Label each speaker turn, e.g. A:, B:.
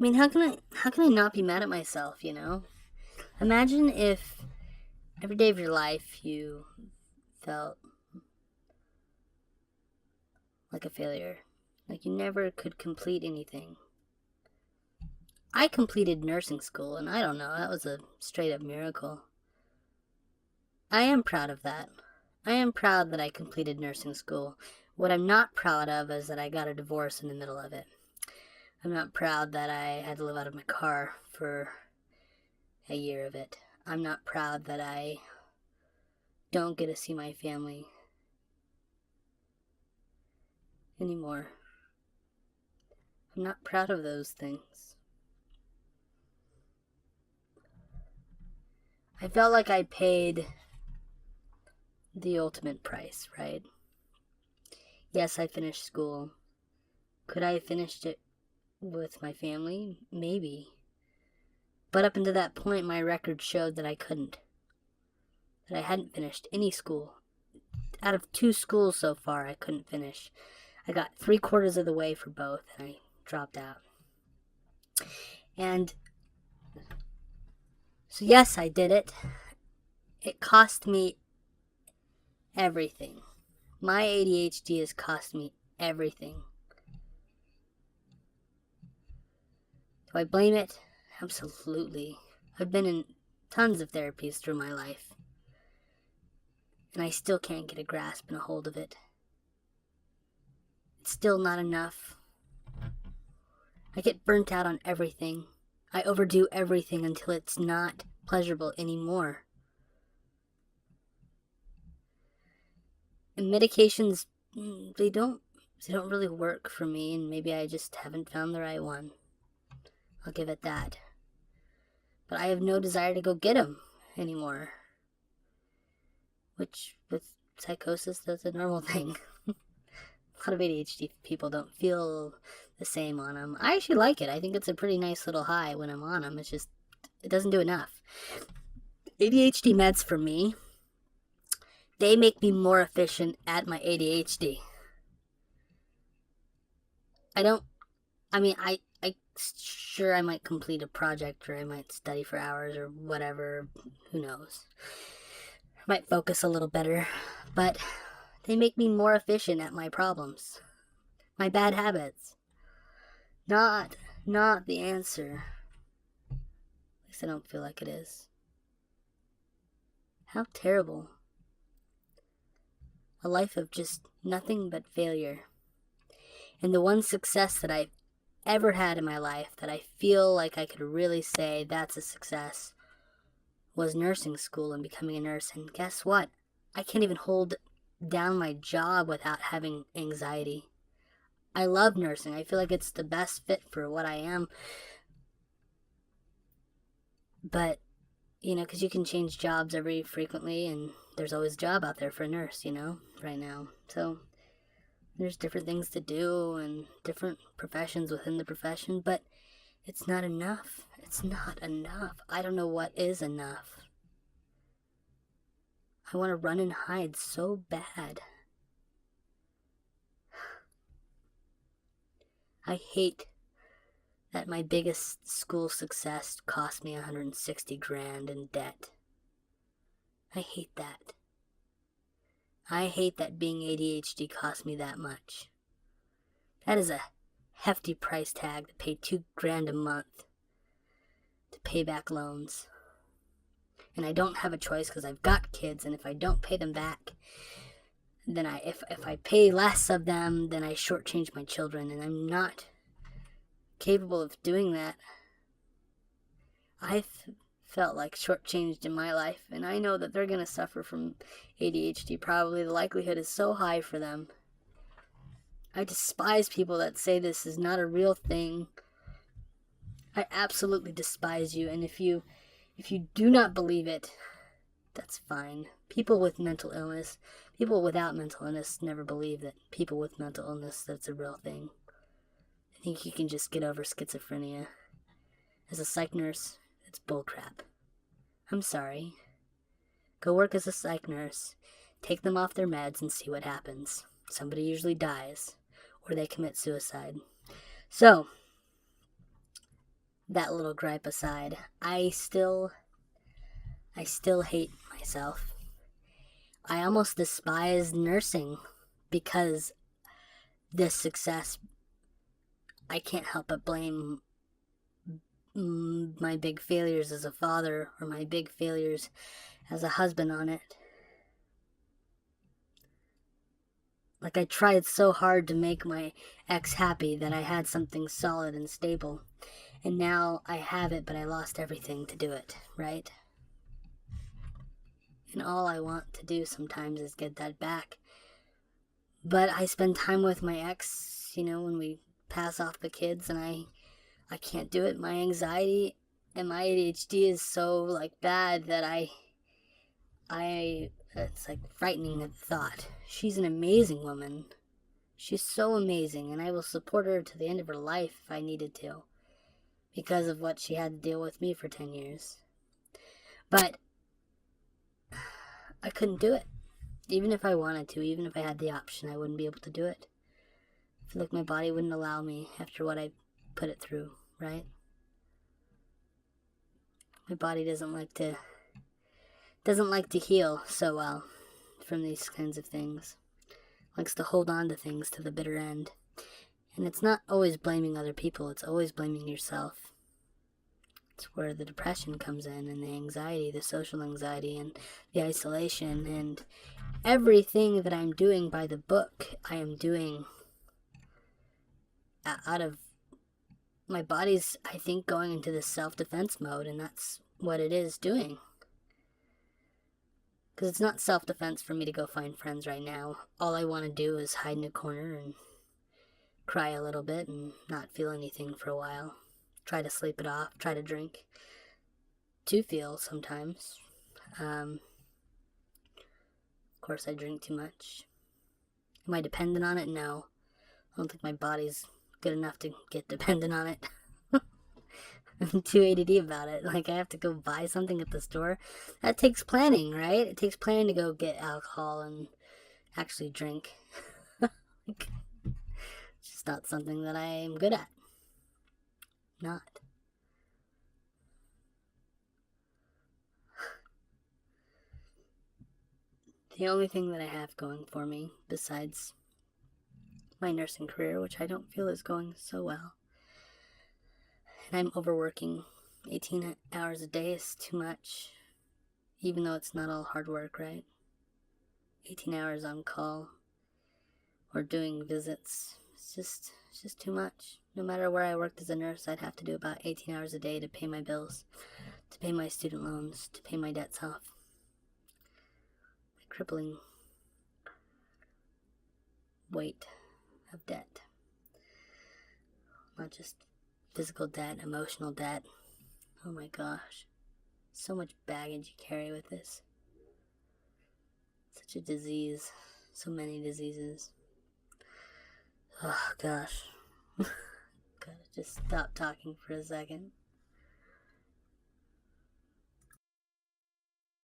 A: mean, how can I not be mad at myself, Imagine if every day of your life you felt like a failure, like you never could complete anything. I completed nursing school, and I don't know, that was a straight up miracle. I am proud of that. I am proud that I completed nursing school. What I'm not proud of is that I got a divorce in the middle of it. I'm not proud that I had to live out of my car for a year of it. I'm not proud that I don't get to see my family anymore. I'm not proud of those things. I felt like I paid the ultimate price, right? Yes, I finished school. Could I have finished it with my family? Maybe. But up until that point, my record showed that I couldn't. That I hadn't finished any school. Out of 2 schools so far, I couldn't finish. I got 3/4 of the way for both, and I dropped out. And so yes, I did it. It cost me everything. My ADHD has cost me everything. Do I blame it? Absolutely. I've been in tons of therapies through my life, and I still can't get a grasp and a hold of it. It's still not enough. I get burnt out on everything. I overdo everything until it's not pleasurable anymore. And medications, they don't really work for me, and maybe I just haven't found the right one. I'll give it that. But I have no desire to go get them anymore. Which, with psychosis, that's a normal thing. A lot of ADHD people don't feel the same on them. I actually like it. I think it's a pretty nice little high when I'm on them. It's just, it doesn't do enough. ADHD meds for me, they make me more efficient at my ADHD. Sure, I might complete a project, or I might study for hours or whatever, who knows. I might focus a little better, but they make me more efficient at my problems, my bad habits. Not the answer. At least I don't feel like it is. How terrible. A life of just nothing but failure. And the one success that I've ever had in my life that I feel like I could really say that's a success was nursing school and becoming a nurse. And guess what? I can't even hold down my job without having anxiety. I love nursing. I feel like it's the best fit for what I am. But, because you can change jobs every frequently, and there's always a job out there for a nurse, right now. So there's different things to do and different professions within the profession, but it's not enough. It's not enough. I don't know what is enough. I want to run and hide so bad. I hate that my biggest school success cost me $160,000 in debt. I hate that. I hate that being ADHD cost me that much. That is a hefty price tag to pay $2,000 a month to pay back loans. And I don't have a choice because I've got kids, and if I don't pay them back, then if I pay less of them, then I shortchange my children, and I'm not capable of doing that. I've felt like shortchanged in my life, and I know that they're going to suffer from ADHD. Probably the likelihood is so high for them. I despise people that say this is not a real thing. I absolutely despise you, and if you do not believe it, that's fine. People with mental illness, people without mental illness never believe that people with mental illness, that's a real thing. I think you can just get over schizophrenia. As a psych nurse, it's bullcrap. I'm sorry. Go work as a psych nurse. Take them off their meds and see what happens. Somebody usually dies, or they commit suicide. So, that little gripe aside, I still hate myself. I almost despise nursing because this success, I can't help but blame my big failures as a father or my big failures as a husband on it. Like, I tried so hard to make my ex happy that I had something solid and stable. And now I have it, but I lost everything to do it, right? And all I want to do sometimes is get that back. But I spend time with my ex, when we pass off the kids, and I can't do it. My anxiety and my ADHD is so bad that it's frightening at the thought. She's an amazing woman. She's so amazing, and I will support her to the end of her life if I needed to, because of what she had to deal with me for 10 years. But I couldn't do it. Even if I wanted to, even if I had the option, I wouldn't be able to do it. I feel like my body wouldn't allow me after what I put it through, right? My body doesn't like to heal so well from these kinds of things. It likes to hold on to things to the bitter end. And it's not always blaming other people, it's always blaming yourself. It's where the depression comes in, and the anxiety, the social anxiety, and the isolation, and everything that I'm doing by the book, I am doing out of my body's, I think, going into this self-defense mode, and that's what it is doing. Because it's not self-defense for me to go find friends right now. All I want to do is hide in a corner and cry a little bit and not feel anything for a while. Try to sleep it off, try to drink to feel sometimes. Of course, I drink too much. Am I dependent on it? No. I don't think my body's good enough to get dependent on it. I'm too ADD about it. I have to go buy something at the store. That takes planning, right? It takes planning to go get alcohol and actually drink. It's just not something that I'm good at. Not. The only thing that I have going for me, besides my nursing career, which I don't feel is going so well, and I'm overworking. 18 hours a day is too much, even though it's not all hard work, right? 18 hours on call or doing visits, it's just too much. No matter where I worked as a nurse, I'd have to do about 18 hours a day to pay my bills, to pay my student loans, to pay my debts off. The crippling weight of debt. Not just physical debt, emotional debt. Oh my gosh. So much baggage you carry with this. Such a disease. So many diseases. Oh gosh. Gotta just stop talking for a second.